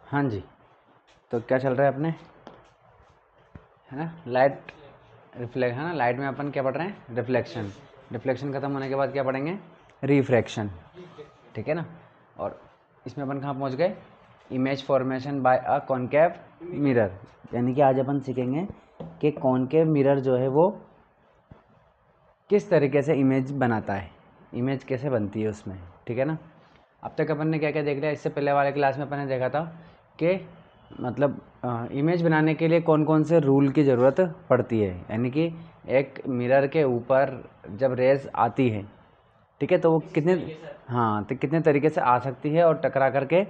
हाँ जी, तो क्या चल रहा है अपने, है ना, लाइट रिफ्लेक्ट, है ना, लाइट में अपन क्या पढ़ रहे हैं, रिफ्लेक्शन। रिफ्लेक्शन खत्म होने के बाद क्या पढ़ेंगे, रिफ्रैक्शन, ठीक है ना। और इसमें अपन कहाँ पहुँच गए, image formation by a concave mirror, यानी कि आज अपन सीखेंगे कि कॉनकेव मिरर जो है वो किस तरीके से इमेज बनाता है, इमेज कैसे बनती है उसमें, ठीक है ना। अब तक अपन ने क्या क्या देख लिया, इससे पहले वाले क्लास में अपन ने देखा था कि मतलब इमेज बनाने के लिए कौन कौन से रूल की ज़रूरत पड़ती है, यानी कि एक मिरर के ऊपर जब रेज आती है, ठीक है, तो वो कितने, हाँ, तो कितने तरीके से आ सकती है और टकरा करके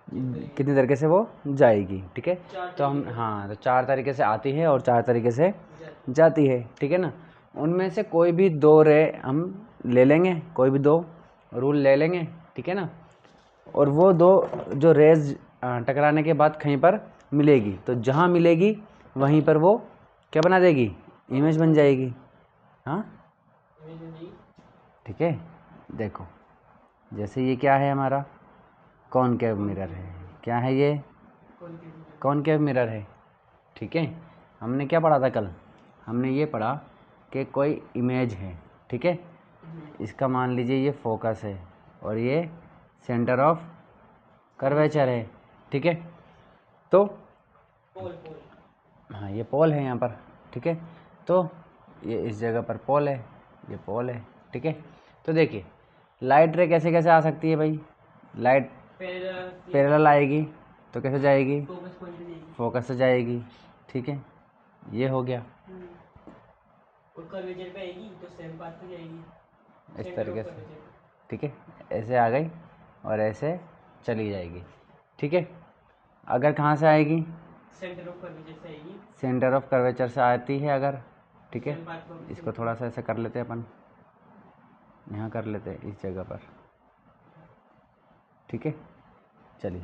कितने तरीके से वो जाएगी, ठीक है। तो हम, हाँ, तो 4 तरीके से आती है और 4 तरीके से जाती है, ठीक है ना। उनमें से कोई भी 2 रे हम ले लेंगे, कोई भी 2 रूल ले लेंगे, ठीक है ना। और वो 2 जो रेज टकराने के बाद कहीं पर मिलेगी, तो जहाँ मिलेगी वहीं पर वो क्या बना देगी, इमेज बन जाएगी। हाँ, ठीक है। देखो, जैसे ये क्या है, हमारा कॉनकेव मिरर है, क्या है ये, कॉनकेव मिरर है, ठीक है। हमने क्या पढ़ा था कल, हमने ये पढ़ा कि कोई इमेज है, ठीक है, इसका मान लीजिए ये फोकस है और ये सेंटर ऑफ कर्वेचर है, ठीक है। तो हाँ, ये पोल है यहाँ पर, ठीक है। तो ये इस जगह पर पोल है, ये पोल है, ठीक है। तो देखिए, लाइट रे कैसे कैसे आ सकती है भाई, लाइट पैरेलल आएगी तो कैसे जाएगी, फोकस से जाएगी, ठीक है, ये हो गया। और कर्वेचर पे आएगी तो सेम पाथ पे जाएगी, इस तरीके से, ठीक है, ऐसे आ गई और ऐसे चली जाएगी, ठीक है। अगर कहाँ से आएगी, सेंटर ऑफ कर्वेचर से आएगी, सेंटर ऑफ कर्वेचर से आती है अगर, ठीक है। इसको थोड़ा सा ऐसे कर लेते हैं अपन, यहाँ कर लेते हैं इस जगह पर, ठीक है। चलिए,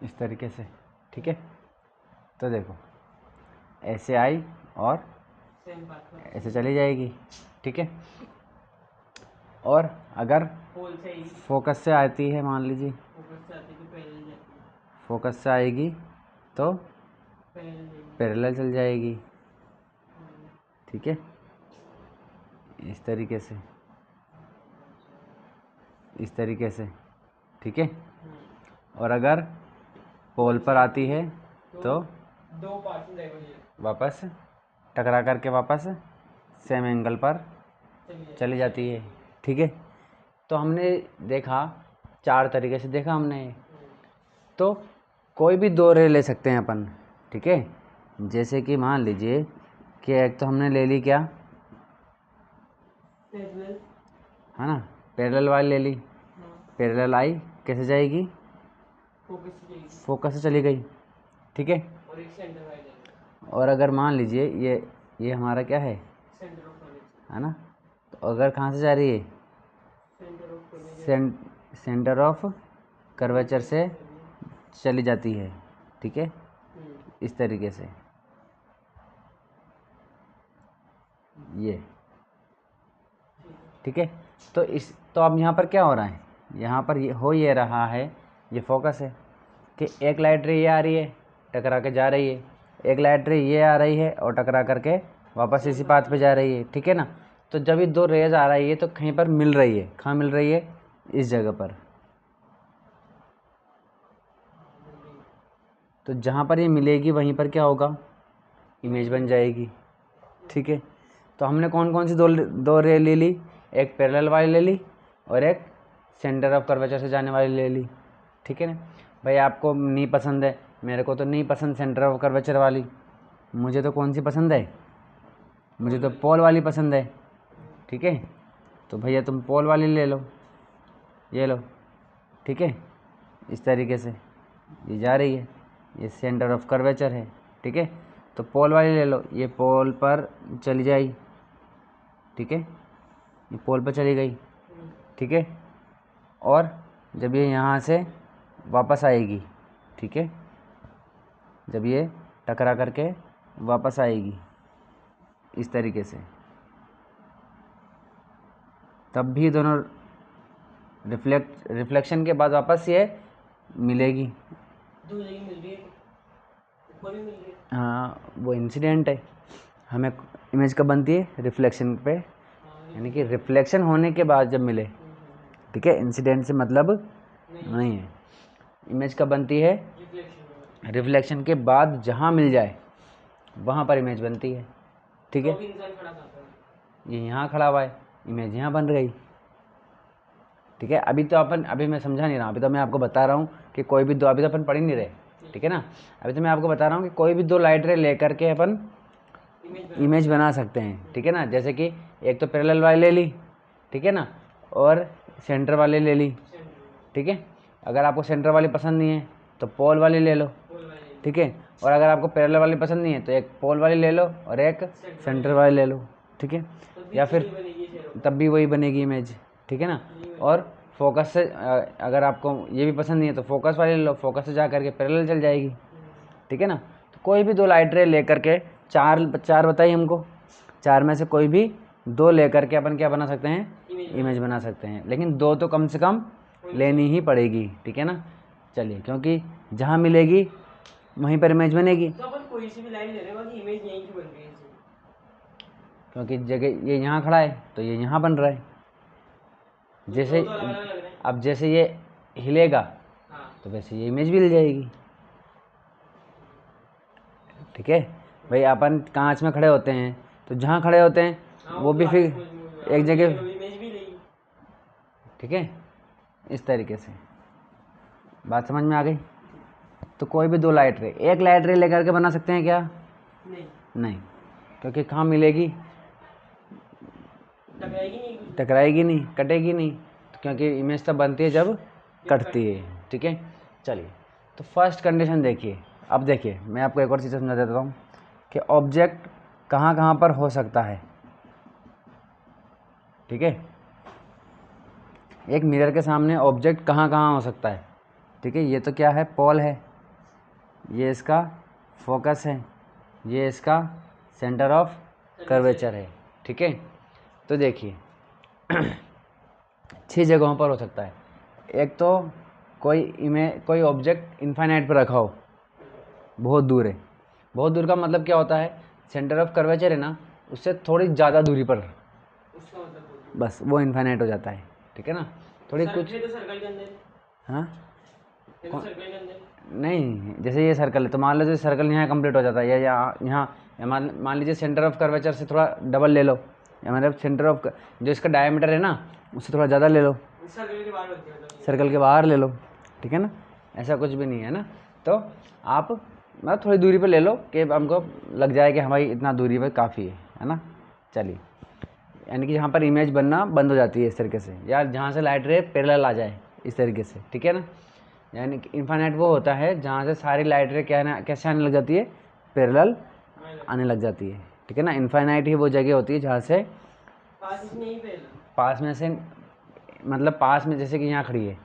इस तरीके से, ठीक है। तो देखो, ऐसे आई और ऐसे चली जाएगी, ठीक है। और अगर फोकस से आती है, मान लीजिए फोकस से आएगी तो पैरेलल चल जाएगी, ठीक है, इस तरीके से, इस तरीके से, ठीक है। और अगर पोल पर आती है तो वापस टकरा करके वापस सेम एंगल पर चली जाती है, ठीक है। तो हमने देखा, 4 तरीके से देखा हमने, तो कोई भी 2 रे ले सकते हैं अपन, ठीक है। जैसे कि मान लीजिए कि एक तो हमने ले ली क्या, है ना, पैरेलल वाली ले ली, पैरेलल आई कैसे जाएगी, फोकस से चली गई, ठीक है। और अगर मान लीजिए ये हमारा क्या है ना, तो अगर कहाँ से जा रही है, सेंटर ऑफ कर्वेचर से चली जाती है, ठीक है, इस तरीके से, ये, ठीक है। तो अब यहाँ पर क्या हो रहा है, यहाँ पर ये रहा है, ये फोकस है कि एक लाइट रे ये आ रही है, टकरा के जा रही है, एक लाइट रे ये आ रही है और टकरा करके वापस इसी पाथ पे जा रही है, ठीक है ना। तो जब ये 2 रेज आ रही है तो कहीं पर मिल रही है, कहाँ मिल रही है, इस जगह पर। तो जहाँ पर ये मिलेगी वहीं पर क्या होगा, इमेज बन जाएगी, ठीक है। तो हमने कौन कौन सी दो रे ले ली, एक पैरेलल वाली ले ली और एक सेंटर ऑफ कर्वेचर से जाने वाली ले ली, ठीक है ना। भाई आपको नहीं पसंद है, मेरे को तो नहीं पसंद सेंटर ऑफ कर्वेचर वाली, मुझे तो कौन सी पसंद है, मुझे तो पोल वाली पसंद है, ठीक है। तो भैया तुम पोल वाली ले लो, ये लो, ठीक है, इस तरीके से ये जा रही है, ये सेंटर ऑफ कर्वेचर है, ठीक है। तो पोल वाली ले लो, ये पोल पर चली जाएगी, ठीक है, ये पोल पे चली गई, ठीक है, और जब ये यहाँ से वापस आएगी, ठीक है, जब ये टकरा करके वापस आएगी इस तरीके से, तब भी दोनों रिफ्लेक्शन के बाद वापस ये मिलेगी। दो जगह मिल रही है, ऊपर भी मिल रही है। हाँ, वो इंसिडेंट है। हमें इमेज कब बनती है? रिफ्लेक्शन पे, यानी कि रिफ्लेक्शन होने के बाद जब मिले, ठीक है। इंसिडेंट से मतलब नहीं है। इमेज कब बनती है? रिफ्लेक्शन के बाद जहाँ मिल जाए वहाँ पर इमेज बनती है, ठीक है। ये यहाँ खड़ा हुआ है, इमेज यहाँ बन गई, ठीक है। अभी मैं समझा नहीं रहा, अभी तो मैं आपको बता रहा हूँ कि कोई भी दो, अभी तो अपन पढ़ ही नहीं रहे, ठीक है ना। अभी तो मैं आपको बता रहा हूँ कि कोई भी दो लाइट रे लेकर के अपन इमेज बना सकते हैं, ठीक है ना। जैसे कि एक तो पैरेलल वाली ले ली, ठीक है ना, और सेंटर वाली ले ली, ठीक है। अगर आपको सेंटर वाली पसंद नहीं है तो पोल वाली ले लो, ठीक है। और अगर आपको पैरेलल वाली पसंद नहीं है तो एक पोल वाली ले लो और एक सेंटर वाली ले लो, ठीक है। या फिर तब भी वही बनेगी इमेज, ठीक है ना। और फोकस से अगर आपको ये भी पसंद नहीं है तो फोकस वाली ले लो, फोकस से जा करके पैरेलल चल जाएगी, ठीक है ना। तो कोई भी दो लाइट रे लेकर के चार बताइए हमको, चार में से कोई भी दो लेकर के अपन क्या बना सकते हैं? इमेज बना सकते हैं, लेकिन दो तो कम से कम लेनी ही पड़ेगी, ठीक है ना। चलिए, क्योंकि जहाँ मिलेगी वहीं पर इमेज बनेगी। तो अपन कोई सी भी लाइन ले रहे हैं, बाकी इमेज यहीं की बन रही है, क्योंकि जगह ये यहाँ खड़ा है तो ये यहाँ बन रहा है। जैसे तो अलग-अलग लग रहे हैं। अब जैसे ये हिलेगा हाँ, तो वैसे ये इमेज भी हिल जाएगी, ठीक है। भाई अपन कांच में खड़े होते हैं तो जहाँ खड़े होते हैं वो भी फिर एक जगह, इमेज भी नहीं। ठीक है। इस तरीके से बात समझ में आ गई। तो कोई भी दो लाइट रे, एक लाइट रे लेकर के बना सकते हैं क्या? नहीं, क्योंकि कहाँ मिलेगी? टकराएगी नहीं, कटेगी नहीं, तो क्योंकि इमेज तब बनती है जब कटती है, ठीक है। चलिए, तो फर्स्ट कंडीशन देखिए। अब देखिए, मैं आपको एक और चीज़ समझा देता हूँ कि ऑब्जेक्ट कहाँ कहाँ पर हो सकता है, ठीक है। एक मिरर के सामने ऑब्जेक्ट कहाँ कहाँ हो सकता है, ठीक है। ये तो क्या है? पोल है, ये इसका फोकस है, ये इसका सेंटर ऑफ कर्वेचर है, ठीक है। तो देखिए 6 जगहों पर हो सकता है। एक तो कोई ऑब्जेक्ट इनफाइनाइट पर रखा हो, बहुत दूर है। बहुत दूर का मतलब क्या होता है? सेंटर ऑफ कर्वेचर है ना, उससे थोड़ी ज़्यादा दूरी पर, उसका मतलब बस वो इनफाइनाइट हो जाता है, ठीक है ना। थोड़ी कुछ, सर्कल के अंदर, हाँ सर्कल के अंदर नहीं, जैसे ये सर्कल है तो मान लो जैसे सर्कल यहाँ कंप्लीट हो जाता है, या यहाँ मान लीजिए सेंटर ऑफ कर्वेचर से थोड़ा डबल ले लो, या मतलब सेंटर ऑफ जो इसका डायमीटर है ना उससे थोड़ा ज़्यादा ले लो, सर्कल के बाहर होती है, मतलब सर्कल के बाहर ले लो, ठीक है ना। ऐसा कुछ भी नहीं है ना। तो आप मतलब थोड़ी दूरी पर ले लो कि हमको लग जाए कि हमारी इतना दूरी पर काफ़ी है ना। चलिए, यानी कि जहाँ पर इमेज बनना बंद हो जाती है इस तरीके से, या जहाँ से लाइट रे पैरेलल आ जाए इस तरीके से, ठीक है ना। यानी कि इनफाइनाइट वो होता है जहाँ से सारी लाइट रे कैसे आने लग जाती है? पैरेलल आने लग जाती है, ठीक है ना। इनफाइनाइट ही वो जगह होती है जहाँ से पास में से, मतलब पास में, जैसे कि यहाँ खड़ी है,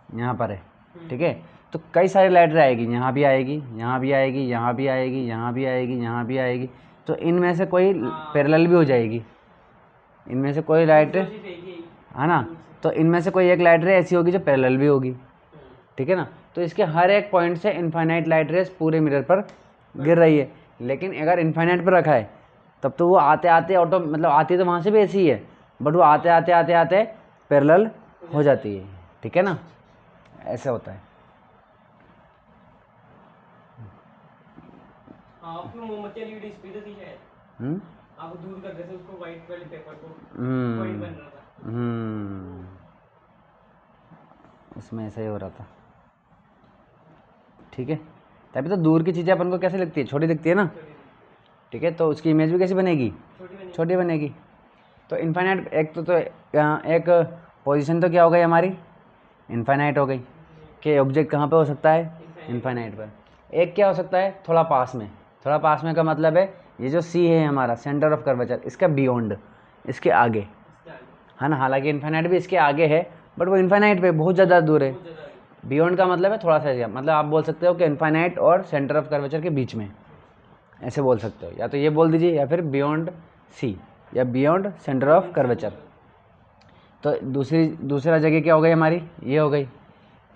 यहाँ पर है, ठीक है। तो कई सारी लाइट रे आएगी, यहाँ भी आएगी, यहाँ भी आएगी, यहाँ भी आएगी, यहाँ भी आएगी, यहाँ भी आएगी। तो इनमें से कोई पैरेलल भी हो जाएगी, इनमें से कोई लाइट रे, है ना। तो इनमें से कोई एक लाइट रे ऐसी होगी जो पैरेलल भी होगी, ठीक है ना। तो इसके हर एक पॉइंट से इनफाइनाइट लाइट रेस पूरे मिरर पर गिर रही है। लेकिन अगर इनफाइनाइट पर रखा है तब तो वो आते आते ऑटो, मतलब आती तो वहाँ से भी ऐसी ही है, बट वो आते आते आते आते पैरेलल हो जाती है, ठीक है ना। ऐसे होता है। आपको मोमबत्ती वाली डिस्प्ले तो थी शायद, आप दूर कर रहे थे उसको, व्हाइट वाले पेपर को, पॉइंट बन रहा था। उसमें ऐसा ही हो रहा था, ठीक है। तभी तो दूर की चीज़ें अपन को कैसे लगती है? छोटी दिखती है ना, ठीक है। तो उसकी इमेज भी कैसी बनेगी? छोटी बनेगी। तो इनफाइनाइट एक पोजीशन तो क्या हो गई हमारी? इनफाइनाइट हो गई कि ऑब्जेक्ट कहाँ पे हो सकता है? इनफाइनाइट पर। एक क्या हो सकता है? थोड़ा पास में। थोड़ा पास में का मतलब है ये जो सी है हमारा सेंटर ऑफ कर्वेचर, इसका बियॉन्ड, इसके आगे, है ना। हालांकि इन्फाइनाइट भी इसके आगे है, बट वो इन्फाइनाइट पे बहुत ज़्यादा दूर है। बहुत ज़्यादा आगे। बियॉन्ड का मतलब है थोड़ा सा एरिया, मतलब आप बोल सकते हो कि इन्फाइनाइट और सेंटर ऑफ कर्वेचर के बीच में, ऐसे बोल सकते हो। या तो ये बोल दीजिए, या फिर बियॉन्ड सी, या बियॉन्ड सेंटर ऑफ कर्वेचर। तो दूसरा जगह क्या हो गई हमारी, ये हो गई।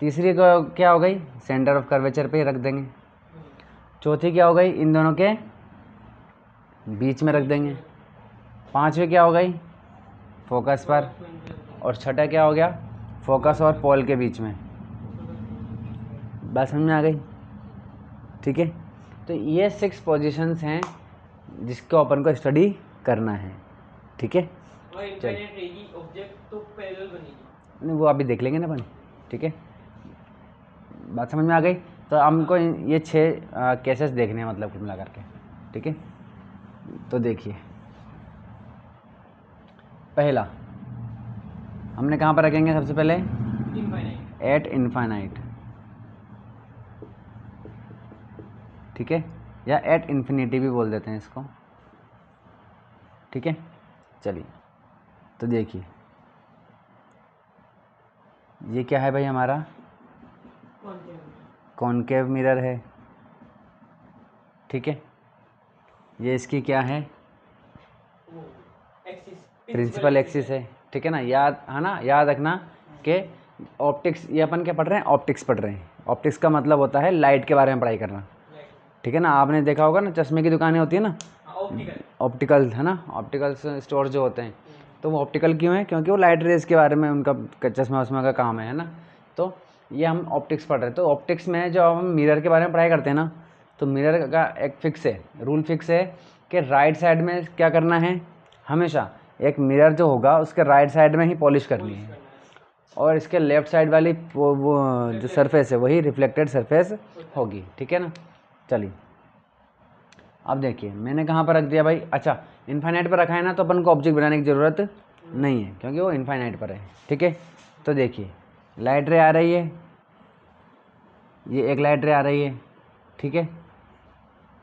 तीसरी क्या हो गई, सेंटर ऑफ कर्वेचर पे ही रख देंगे। चौथी क्या हो गई, इन दोनों के बीच में रख देंगे। पांचवी क्या हो गई, फोकस पर। और छठा क्या हो गया, फोकस और पोल के बीच में। बात समझ में आ गई, ठीक है। तो ये 6 पोजीशंस हैं जिसको अपन को स्टडी करना है, ठीक है। और इनफाइनाइट रहेगी ऑब्जेक्ट तो पैरेलल बनेगी। नहीं, वो अभी देख लेंगे ना अपन, ठीक है। बात समझ में आ गई। तो हमको ये 6 केसेस देखने हैं, मतलब कुल मिला करके, ठीक है। तो देखिए, पहला हमने कहाँ पर रखेंगे सबसे पहले, इनफाइनाइट। एट इन्फाइनाइट, ठीक है, या एट इन्फिनिटी भी बोल देते हैं इसको, ठीक है। चलिए, तो देखिए ये क्या है भाई, हमारा कॉनकेव मिरर है, ठीक है। ये इसकी क्या है, प्रिंसिपल एक्सिस है, ठीक है ना। याद रखना कि ऑप्टिक्स, ये अपन क्या पढ़ रहे हैं, ऑप्टिक्स पढ़ रहे हैं। ऑप्टिक्स का मतलब होता है लाइट के बारे में पढ़ाई करना, ठीक है ना। आपने देखा होगा ना, चश्मे की दुकानें होती है ना, ऑप्टिकल, है ना, ऑप्टिकल स्टोर जो होते हैं, तो वो ऑप्टिकल क्यों है, क्योंकि वो लाइट रेज के बारे में उनका चश्मा वश्मा का काम है ना। तो ये हम ऑप्टिक्स पढ़ रहे हैं। तो ऑप्टिक्स में जो हम मिरर के बारे में पढ़ाई करते हैं ना, तो मिरर का एक फिक्स है, रूल फिक्स है कि राइट साइड में क्या करना है, हमेशा एक मिरर जो होगा उसके राइट साइड में ही पॉलिश करनी है, और इसके लेफ्ट साइड वाली वो जो सरफेस है वही रिफ्लेक्टेड सरफेस होगी, ठीक है ना। चलिए, अब देखिए मैंने कहाँ पर रख दिया भाई, अच्छा इनफाइनाइट पर रखा है ना, तो अपन को ऑब्जेक्ट बनाने की ज़रूरत नहीं है क्योंकि वो इनफाइनाइट पर है, ठीक है। तो देखिए लाइट रे आ रही है, ये एक लाइट रे आ रही है, ठीक है।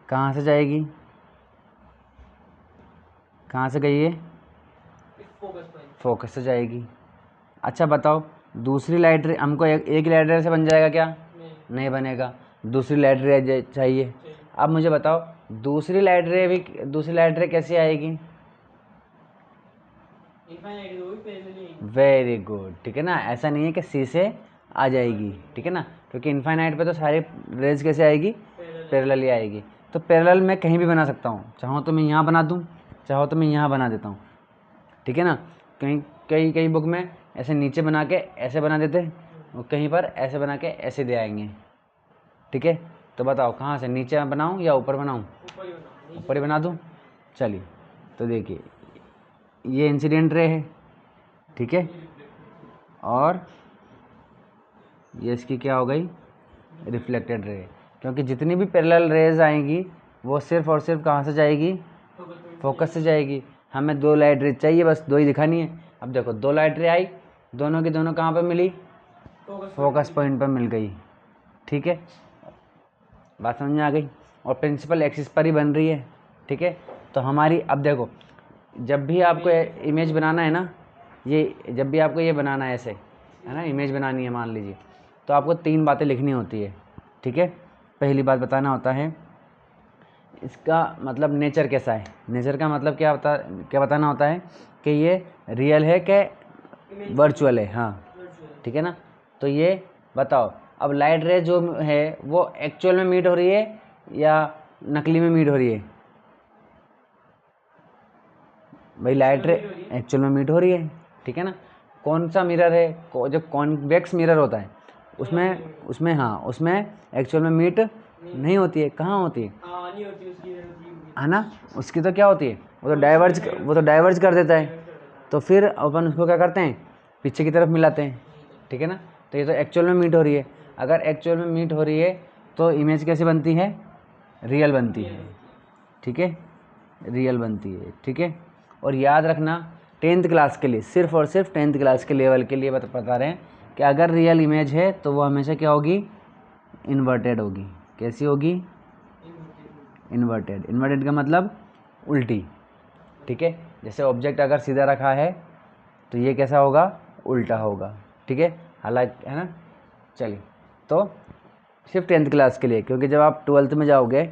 कहाँ से जाएगी, कहाँ से गई है, फोकस से जाएगी। अच्छा बताओ, दूसरी लाइट रे हमको एक लाइट रे से बन जाएगा क्या, नहीं बनेगा, दूसरी लाइट रे चाहिए। अब मुझे बताओ, दूसरी लाइट रे कैसे आएगी, वेरी गुड, ठीक है ना। ऐसा नहीं है कि सी से आ जाएगी, ठीक है ना, क्योंकि इनफाइनाइट पे तो सारी रेज कैसे आएगी, पैरेलल ही आएगी। तो पैरेलल मैं कहीं भी बना सकता हूँ, चाहो तो मैं यहाँ बना दूँ, चाहो तो मैं यहाँ बना देता हूँ, ठीक है ना। कई बुक में ऐसे नीचे बना के ऐसे बना देते हैं, और कहीं पर ऐसे बना के ऐसे दे आएंगे, ठीक है। तो बताओ कहाँ से, नीचे बनाऊँ या ऊपर बनाऊँ, ऊपर ही बना दूँ। चलिए, तो देखिए ये इंसिडेंट रे है, ठीक है, और ये इसकी क्या हो गई, रिफ्लेक्टेड रे, क्योंकि जितनी भी पैरेलल रेज आएंगी वो सिर्फ और सिर्फ कहाँ से जाएगी, फोकस से जाएगी। हमें 2 लाइट रे चाहिए, बस 2 ही दिखानी है। अब देखो 2 लाइट रे आई, दोनों की दोनों कहाँ पर मिली, फोकस पॉइंट पर मिल गई, ठीक है। बात समझ में आ गई, और प्रिंसिपल एक्सिस पर ही बन रही है, ठीक है। तो हमारी, अब देखो जब भी आपको इमेज बनाना है ना, जब भी आपको ये बनाना है ऐसे, है ना, इमेज बनानी है मान लीजिए, तो आपको 3 बातें लिखनी होती है, ठीक है। पहली बात बताना होता है इसका मतलब नेचर कैसा है, नेचर का मतलब क्या बताना होता है कि ये रियल है कि वर्चुअल है, हाँ, ठीक है ना। तो ये बताओ, अब लाइट रे जो है वो एक्चुअल में मीट हो रही है या नकली में मीट हो रही है, भाई लाइट रे एक्चुअल में मीट हो रही है, ठीक है ना। कौन सा मिरर है, जो कॉन्वेक्स मिरर होता है उसमें एक्चुअल में मीट नहीं होती है, कहाँ होती है ना। उसकी तो क्या होती है, वो तो डाइवर्ज कर देता है, तो फिर अपन उसको क्या करते हैं, पीछे की तरफ मिलाते हैं, ठीक है ना। तो ये तो एक्चुअल में मीट हो रही है। अगर एक्चुअल में मीट हो रही है तो इमेज कैसी बनती है, रियल बनती है, ठीक है, रियल बनती है, ठीक है। और याद रखना 10th क्लास के लिए, सिर्फ और सिर्फ 10th क्लास के लेवल के लिए बता रहे हैं कि अगर रियल इमेज है तो वो हमेशा क्या होगी, इन्वर्टेड होगी। कैसी होगी, इन्वर्टेड का मतलब उल्टी, ठीक है। जैसे ऑब्जेक्ट अगर सीधा रखा है तो ये कैसा होगा, उल्टा होगा, ठीक है, हालांकि, है ना। चलिए, तो सिर्फ 10th क्लास के लिए, क्योंकि जब आप 12th में जाओगे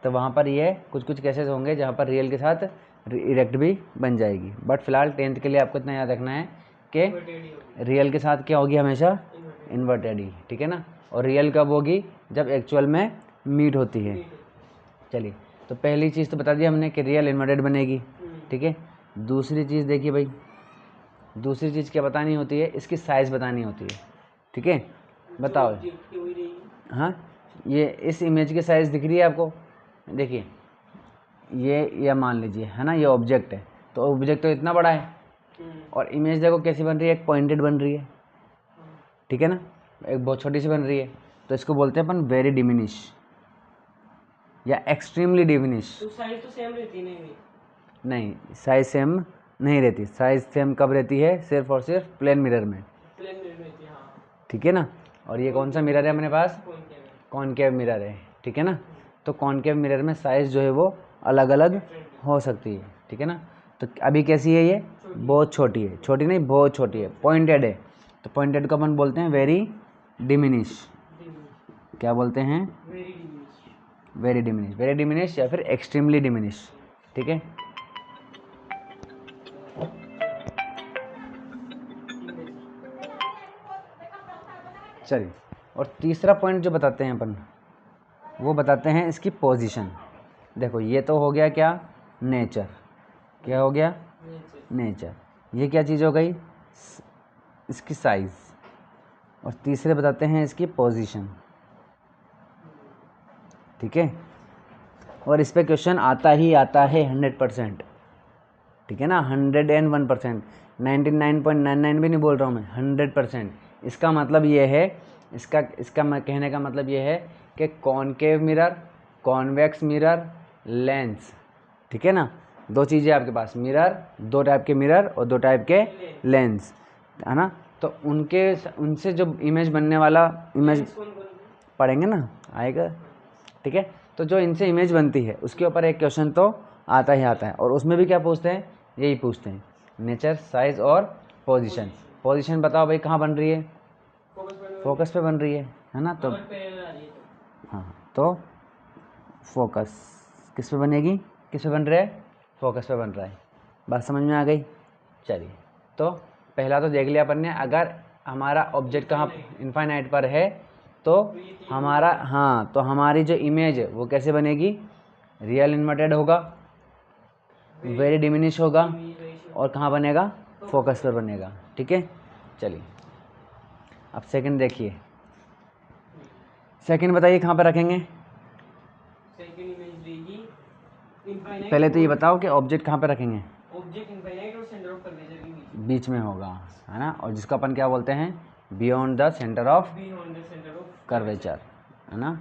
तो वहाँ पर ये कुछ कुछ केसेस होंगे जहाँ पर रियल के साथ इरेक्ट भी बन जाएगी, बट फिलहाल 10th के लिए आपको इतना याद रखना है कि रियल के साथ क्या होगी, हमेशा इन्वर्टेड ही, ठीक है ना। और रियल कब होगी, जब एक्चुअल में मीट होती है। चलिए, तो पहली चीज़ तो बता दी हमने कि रियल इन्वर्टेड बनेगी, ठीक है। दूसरी चीज़ देखिए भाई, दूसरी चीज़ क्या बतानी होती है, इसकी साइज़ बतानी होती है, ठीक है। बताओ, हाँ, ये इस इमेज की साइज़ दिख रही है आपको, देखिए ये मान लीजिए, है ना, ये ऑब्जेक्ट है, तो ऑब्जेक्ट तो इतना बड़ा है, और इमेज देखो कैसी बन रही है, एक पॉइंटेड बन रही है, ठीक है ना, एक बहुत छोटी सी बन रही है, तो इसको बोलते हैं अपन वेरी डिमिनिश या एक्सट्रीमली डिमिनिश। तो साइज तो सेम रहती नहीं, साइज सेम नहीं रहती, साइज सेम कब रहती है, सिर्फ और सिर्फ प्लेन मिरर में, प्लेन मिरर रहती है, हाँ। ठीक है ना। और ये कौन सा मिरर है अपने पास, कॉनकेव मिरर है, ठीक है ना। तो कॉनकेव मिरर में साइज़ जो है वो अलग अलग हो सकती है, ठीक है ना। तो अभी कैसी है ये, बहुत छोटी है, छोटी नहीं बहुत छोटी है, पॉइंटेड है, तो पॉइंटेड को अपन बोलते हैं वेरी डिमिनिश। क्या बोलते हैं, वेरी डिमिनिश, वेरी डिमिनिश या फिर एक्सट्रीमली डिमिनिश, ठीक है। चलिए, और तीसरा पॉइंट जो बताते हैं अपन, वो बताते हैं इसकी पोजीशन। देखो ये तो हो गया क्या, नेचर, क्या हो गया, नेचर। ये क्या चीज़ हो गई, इसकी साइज़। और तीसरे बताते हैं इसकी पोजीशन, ठीक है। और इस पे क्वेश्चन आता ही आता है 100%, ठीक है ना, 101%, 99.99 भी नहीं बोल रहा हूँ मैं, 100%। इसका मतलब ये है, इसका मैं कहने का मतलब ये है कि concave mirror, convex mirror, lens, ठीक है ना, दो चीज़ें आपके पास, मिरर, दो टाइप के मिरर और दो टाइप के लेंस, है ना। तो उनसे जो इमेज बनने वाला, इमेज पढ़ेंगे ना, आएगा, ठीक है। तो जो इनसे इमेज बनती है उसके ऊपर एक क्वेश्चन तो आता ही आता है, और उसमें भी क्या पूछते हैं, यही पूछते हैं, नेचर, साइज और पोजीशन। पोजीशन बताओ भाई कहाँ बन रही है, फोकस पे बन रही है ना। तो हाँ, तो फोकस किस पे बनेगी, किस पे बन रहा है, फोकस पे बन रहा है। बात समझ में आ गई। चलिए, तो पहला तो देख लिया अपन ने, अगर हमारा ऑब्जेक्ट कहाँ इनफाइनाइट पर है तो हमारा, हाँ, तो हमारी जो इमेज है वो कैसे बनेगी, रियल इन्वर्टेड होगा, वेरी डिमिनिश होगा, और कहाँ बनेगा, फोकस पर बनेगा, ठीक है। चलिए, अब सेकंड देखिए, सेकंड बताइए कहाँ पर रखेंगे। पहले तो ये बताओ कि ऑब्जेक्ट कहाँ पर रखेंगे, ऑब्जेक्ट इनफाइनाइट और सेंटर ऑफ कर्वेचर के बीच में होगा, है ना, और जिसको अपन क्या बोलते हैं, beyond the centre of curvature, है ना,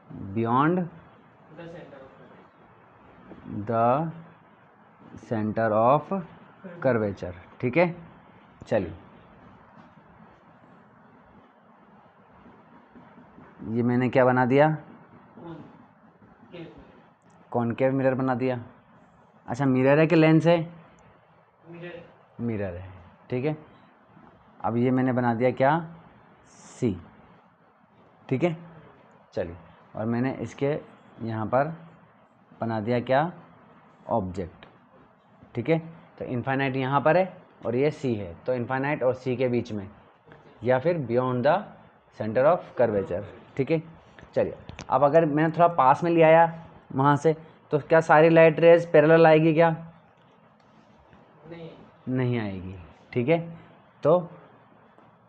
beyond the centre of curvature, ठीक है। चलिए, ये मैंने क्या बना दिया, कॉनकेव मिरर बना दिया। अच्छा, मिरर है कि लेंस है, मिरर है, ठीक है। अब ये मैंने बना दिया क्या, सी, ठीक है। चलिए, और मैंने इसके यहाँ पर बना दिया क्या, ऑब्जेक्ट, ठीक है। तो इनफाइनाइट यहाँ पर है और ये सी है, तो इनफाइनाइट और सी के बीच में, या फिर beyond the centre of curvature, ठीक है। चलिए, अब अगर मैंने थोड़ा पास में ले आया वहाँ से, तो क्या सारी लाइट रेज पैरेलल आएगी क्या, नहीं आएगी, ठीक है। तो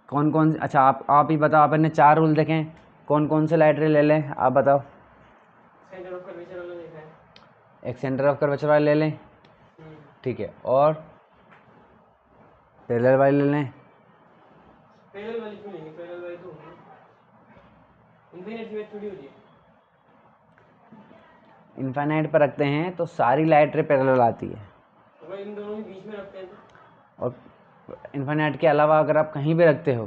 कौन कौन, अच्छा आप ही बताओ, आपने 4 रूल देखें, कौन कौन से लाइट रे ले लें, आप बताओ। सेंटर ऑफ कर्वेचर वाला देखा है, एक सेंटर ऑफ कर्वेचर वाला ले लें, ठीक है, और पैरेलल वाले ले लें, पैरेलल वाली क्यों लेंगे, पैरेलल वाली तो इनफाइनाइट में थोड़ी होती है, इनफाइनाइट पर रखते हैं तो सारी लाइट रे पैरेलल आती है, अगर इन दोनों के बीच में रखते हैं तो, और इनफाइनाइट के अलावा अगर आप कहीं भी रखते हो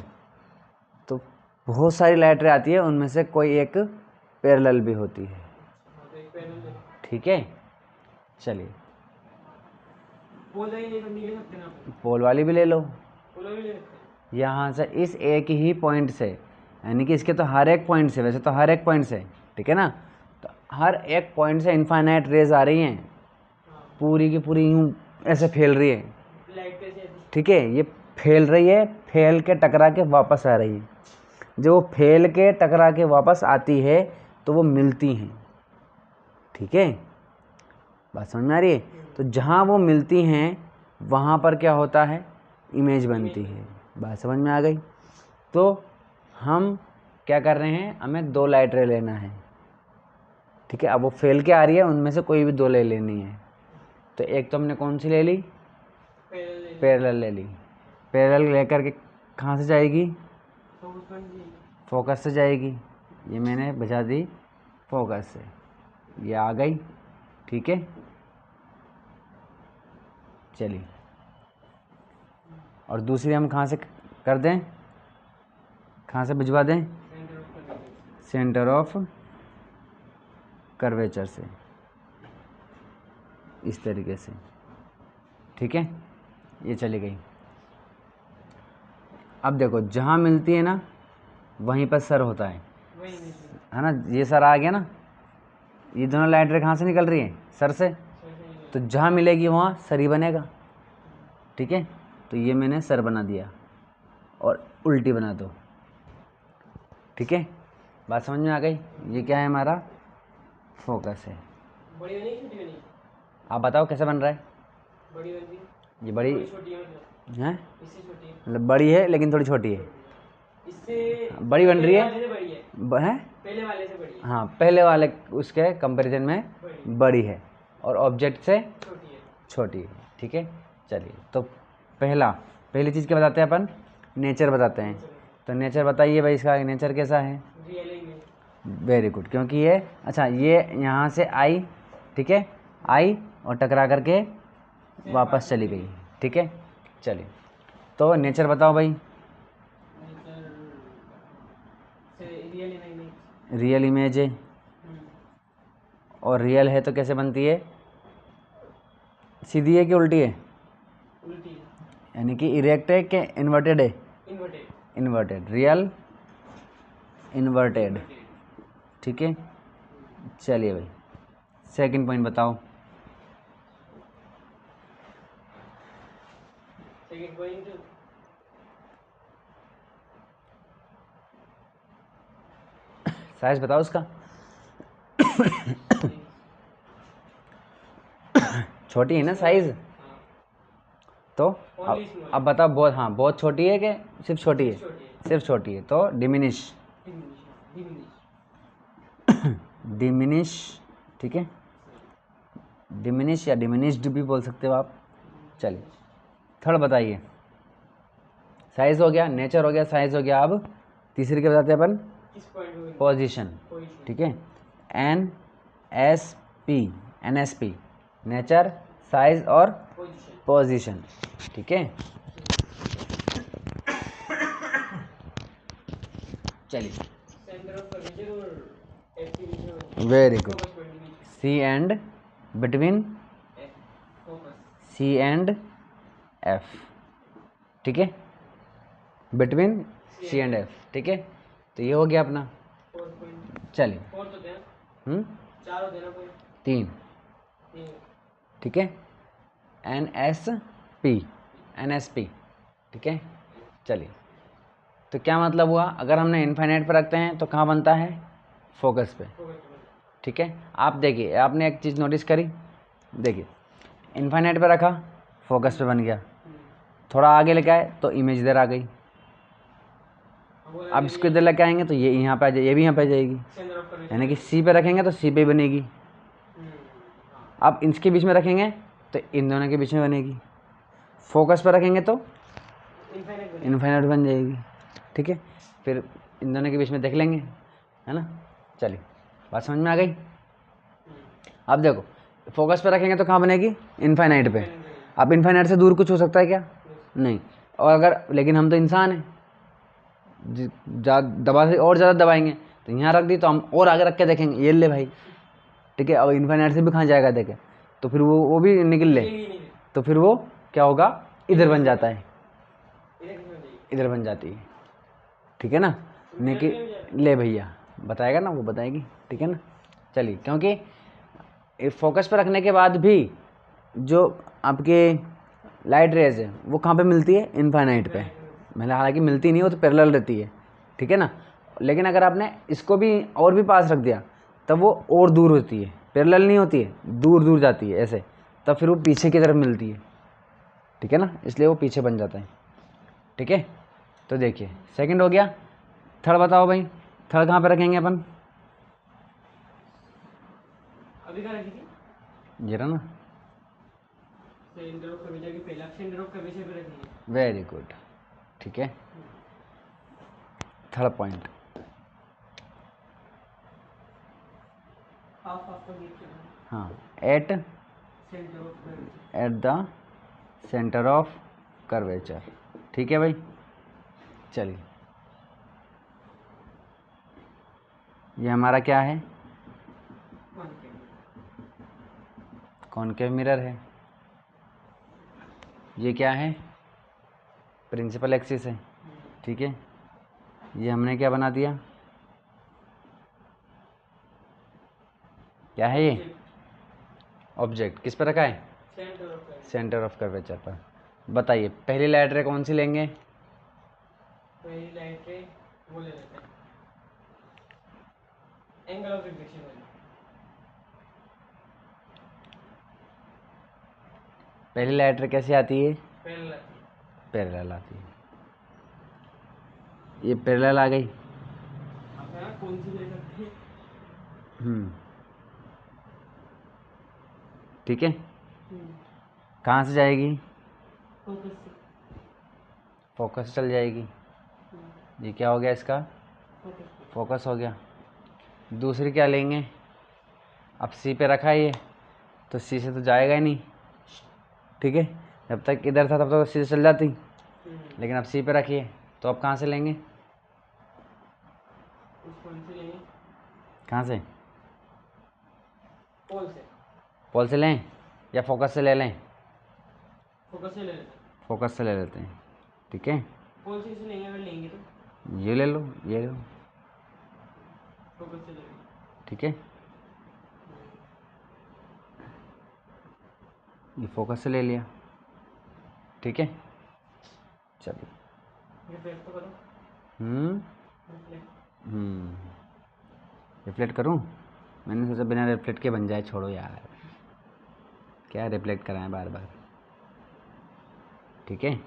तो बहुत सारी लाइट रे आती है, उनमें से कोई एक पैरेलल भी होती है, तो एक पैरेलल ठीक है। चलिए, पोल वाली नहीं ले सकते ना आप? पोल वाली भी ले लो। पोल वाली ले सकते हैं। यहाँ से इस एक ही पॉइंट से, यानी कि इसके तो हर एक पॉइंट से, वैसे तो हर एक पॉइंट से, ठीक है ना, तो हर एक पॉइंट से इनफाइनाइट रेज आ रही हैं, हाँ, पूरी की पूरी यूँ ऐसे फैल रही है, लाइट कैसे ऐसे? ठीक है। ये फैल रही है, फैल के टकरा के वापस आ रही है। जब वो फैल के टकरा के वापस आती है तो वो मिलती हैं, ठीक है, बात समझ में आ रही है। तो जहाँ वो मिलती हैं वहाँ पर क्या होता है, इमेज बनती है। बात समझ में आ गई। तो हम क्या कर रहे हैं, हमें 2 लाइट रे लेना है, ठीक है। अब वो फैल के आ रही है, उनमें से कोई भी 2 ले लेनी है। तो एक तो हमने कौन सी ले ली, पैरेलल ले ली। पैरेलल लेकर के कहाँ से जाएगी, फोकस से जाएगी। ये मैंने बचा दी फोकस से, ये आ गई, ठीक है। चलिए, और दूसरी हम कहाँ से कर दें, कहाँ से भिजवा दें, सेंटर ऑफ कर्वेचर से, इस तरीके से, ठीक है। ये चली गई। अब देखो जहाँ मिलती है ना वहीं पर सर होता है ना। ये सर आ गया ना, ये दोनों लाइट रे कहाँ से निकल रही है, सर से। तो जहाँ मिलेगी वहाँ सर ही बनेगा, ठीक है। तो ये मैंने सर बना दिया और उल्टी बना दो, ठीक है। बात समझ में आ गई। ये क्या है, हमारा फोकस है। बड़ी बनी छोटी बनी? आप बताओ कैसे बन रहा है। बड़ी बन रही, ये बड़ी छोटी है मतलब? है, इससे छोटी है, मतलब बड़ी है लेकिन थोड़ी छोटी है। इससे बड़ी बन रही है, पहले वाले से बड़ी है, है, पहले वाले से बड़ी है, हाँ, पहले वाले उसके कंपैरिजन में बड़ी बड़ी है और ऑब्जेक्ट से छोटी है। छोटी है, ठीक है। चलिए, तो पहली चीज़ क्या बताते हैं अपन, नेचर बताते हैं। तो नेचर बताइए भाई, इसका नेचर कैसा है। Real image. वेरी गुड, क्योंकि ये, अच्छा, ये यहाँ से आई, ठीक है, आई और टकरा करके वापस चली गई, ठीक है। चलिए, तो नेचर बताओ भाई। Real image. रियल इमेज है, और रियल है तो कैसे बनती है, सीधी है कि उल्टी है, उल्टी है, यानी कि इरेक्ट है कि इन्वर्टेड है, इन्वर्टेड। इन्वर्टेड, रियल इन्वर्टेड, ठीक है। चलिए भाई, सेकंड पॉइंट बताओ। सेकंड पॉइंट, साइज बताओ उसका। छोटी है ना साइज, तो अब बताओ, बहुत, हाँ, बहुत छोटी है कि सिर्फ छोटी है, सिर्फ छोटी है, तो डिमिनिश, डिमिनिश, ठीक है, डिमिनिश या डिमिनिश्ड भी बोल सकते हो आप। चलिए, थर्ड बताइए। साइज हो गया, नेचर हो गया, साइज हो गया। अब तीसरी क्या बताते हैं अपन, पोजीशन, ठीक है। NSP, नेचर, साइज और पोजीशन, ठीक है। चलिए, very good, C and between C and F, ठीक है, बिटवीन सी एंड एफ, ठीक है। तो ये हो गया अपना। चलिए, 3, ठीक है, NSP, ठीक है। चलिए, तो क्या मतलब हुआ, अगर हमने इनफाइनाइट पर रखते हैं तो कहाँ बनता है, फोकस पे, ठीक है। आप देखिए, आपने एक चीज़ नोटिस करी, देखिए, इनफाइनाइट पे रखा, फोकस पे बन गया, थोड़ा आगे लेके आए तो इमेज इधर आ गई। अब इसको इधर लेके आएंगे तो ये यहाँ पे आ जाए, ये भी यहाँ पे आ जाएगी, यानी कि सी पे रखेंगे तो सी पे बनेगी। अब इसके बीच में रखेंगे तो इन दोनों के बीच में बनेगी। फोकस पर रखेंगे तो इनफाइनाइट बन जाएगी, ठीक है। फिर इन दोनों के बीच में देख लेंगे, है ना। चलिए, बात समझ में आ गई। अब देखो, फोकस पर रखेंगे तो कहाँ बनेगी, इनफाइनाइट पे। अब इनफाइनाइट से दूर कुछ हो सकता है क्या, नहीं। और अगर, लेकिन हम तो इंसान हैं, दबा से और ज़्यादा दबाएंगे तो यहाँ रख दी, तो हम और आगे रख के देखेंगे, ये ले भाई, ठीक है। अब इनफाइनाइट से भी कहाँ जाएगा देखे, तो फिर वो भी निकल ले, तो फिर वो क्या होगा, इधर बन जाता है, इधर किस में जाएगी? इधर बन जाती है, ठीक है ना। नहीं कि ले भैया बताएगा ना, वो बताएगी, ठीक है ना। चलिए, क्योंकि फोकस पर रखने के बाद भी जो आपके लाइट रेज है वो कहाँ पे मिलती है, इनफाइनाइट पे, मतलब हालांकि मिलती नहीं, वो तो पैरेलल रहती है, ठीक है ना। लेकिन अगर आपने इसको भी और भी पास रख दिया तब वो और दूर होती है, पैरेलल नहीं होती है, दूर दूर जाती है ऐसे, तब फिर वो पीछे की तरफ मिलती है, ठीक है ना, इसलिए वो पीछे बन जाता है, ठीक है। तो देखिए सेकंड हो गया, थर्ड बताओ भाई, थर्ड कहाँ पे रखेंगे अपन, अभी कहाँ रखी थी? ये रहा ना, सेंटर ऑफ कर्वेचर की पहला सेंटर ऑफ कर्वेचर पे रखी है। वेरी गुड, ठीक है। थर्ड पॉइंट, हाफ हाफ का गेप चलना है। हाँ, at centre of curvature. At the centre of curvature, ठीक है भाई। चलिए, ये हमारा क्या है, कॉनकेव मिरर है। ये क्या है, प्रिंसिपल एक्सिस है, ठीक है। ये हमने क्या बना दिया, क्या है ये, ऑब्जेक्ट किस पर रखा है, centre of curvature. Centre of curvature पर। बताइए पहली लाइट रे कौन सी लेंगे, पहली लाइट रे वो ले लेते हैं, एंगल ऑफ रिफ्लेक्शन वाली। पहली लाइट रे कैसे आती है, पैरेलल। पैरेलल आती है, ये पैरेलल आ गई, आप है ना कौन सी ले सकते हैं? ठीक है। कहाँ से जाएगी, फोकस से। फोकस चल जाएगी, ये क्या हो गया इसका, फोकस। फोकस हो गया। दूसरी क्या लेंगे, अब सी पे रखा है ये, तो सी से तो जाएगा ही नहीं, ठीक है। जब तक इधर था तब तक सी से चल जाती, लेकिन अब सी पे रखी है, तो अब कहाँ से लेंगे, उस पॉइंट से लेंगे, कहाँ से, पोल से। पोल से लें या फोकस से ले लें, फोकस से ले लेते हैं। फोकस से ले लेते हैं, ठीक है। पोल से इसे लेंगे, अगर लेंगे तो ये ले लो, ये ले लो, फोकस से लेंगे। ठीक है। ये फोकस से ले लिया, ठीक है। चलिए, रिफ्लेक्ट तो करो। रिफ्लेक्ट। रिफ्लेक्ट करूं, मैंने सोचा बिना रिफ्लेक्ट के बन जाए, छोड़ो यार, क्या रिफ्लेक्ट कराएं बार बार, ठीक है।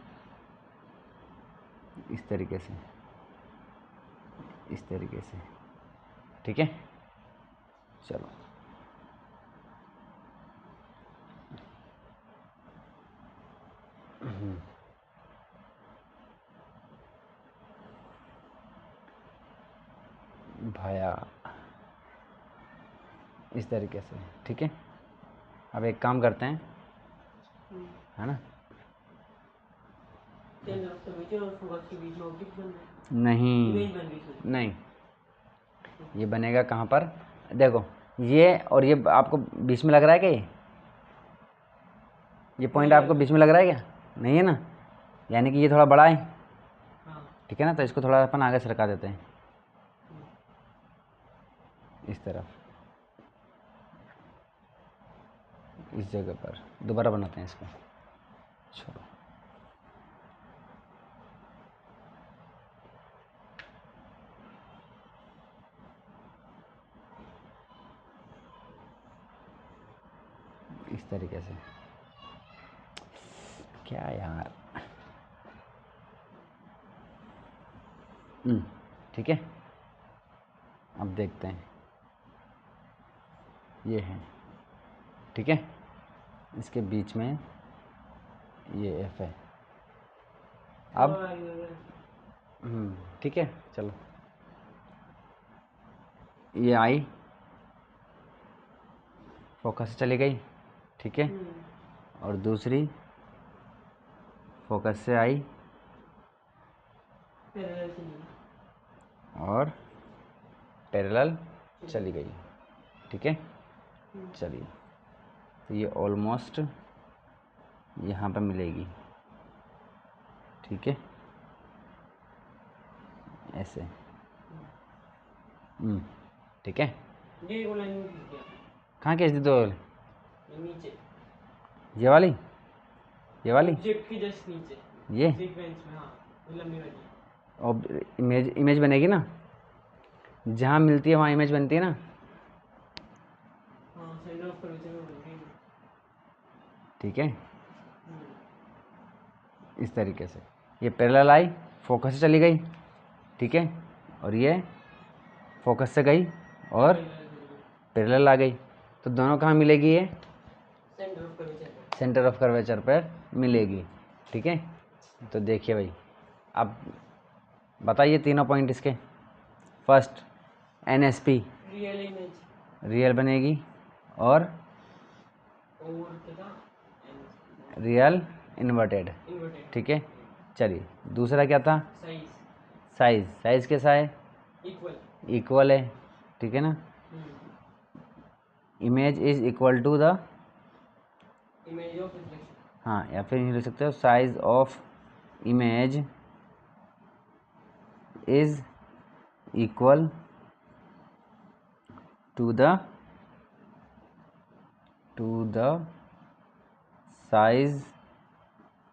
इस तरीके से, इस तरीके से, ठीक है। चलो, भाया, इस तरीके से, ठीक है। अब एक काम करते हैं, है ना, सेंटर ऑफ कर्वेचर और फोकस के बीच में ऑब्जेक्ट बन रहा है। नहीं इमेज बन रही है। नहीं, ये बनेगा कहाँ पर, देखो ये और ये आपको बीच में लग रहा है क्या, ये पॉइंट आपको बीच में लग रहा है क्या, नहीं है ना, यानी कि ये थोड़ा बड़ा है, हाँ। ठीक है ना। तो इसको थोड़ा अपन आगे सरका देते हैं, इस तरफ, इस जगह पर दोबारा बनाते हैं इसको, छोड़ो, इस तरीके से, क्या यार, ठीक है। अब देखते हैं, ये है, ठीक है, इसके बीच में ये एफ है, अब ठीक है। चलो, ये आई, फोकस से चली गई, ठीक है, और दूसरी फोकस से आई पैरेलल से नहीं। और पैरेलल चली गई, ठीक है। चलिए, तो ये ऑलमोस्ट यहाँ पे मिलेगी, ठीक है, ऐसे। ठीक है। ये वो लाइन खींच दिया कहाँ खींच दी तो? ये नीचे, ये वाली, ये वाली, ऑब्जेक्ट की जस्ट नीचे, ये सीक्वेंस में। हाँ, ये लंबी वाली। और इमेज बनेगी ना, जहाँ मिलती है वहाँ इमेज बनती है ना। हाँ, सेंटर ऑफ कर्वेचर में बन गई। ठीक है, इस तरीके से ये पैरेलल आई, फोकस से चली गई, ठीक है, और ये फोकस से गई और पैरेलल आ गई। तो दोनों कहाँ मिलेगी? ये सेंटर ऑफ कर्वेचर पे। सेंटर ऑफ कर्वेचर पर मिलेगी, ठीक है। तो देखिए भाई, अब बताइए तीनों पॉइंट इसके। First NSP, real image, real बनेगी, और क्या था? Real inverted, inverted. ठीक है। चलिए दूसरा क्या था? साइज, साइज, साइज कैसा है? इक्वल। इक्वल है, ठीक है ना। Image is equal to the, image of reflection. हाँ, या फिर लिख सकते हो size of image is equal to the size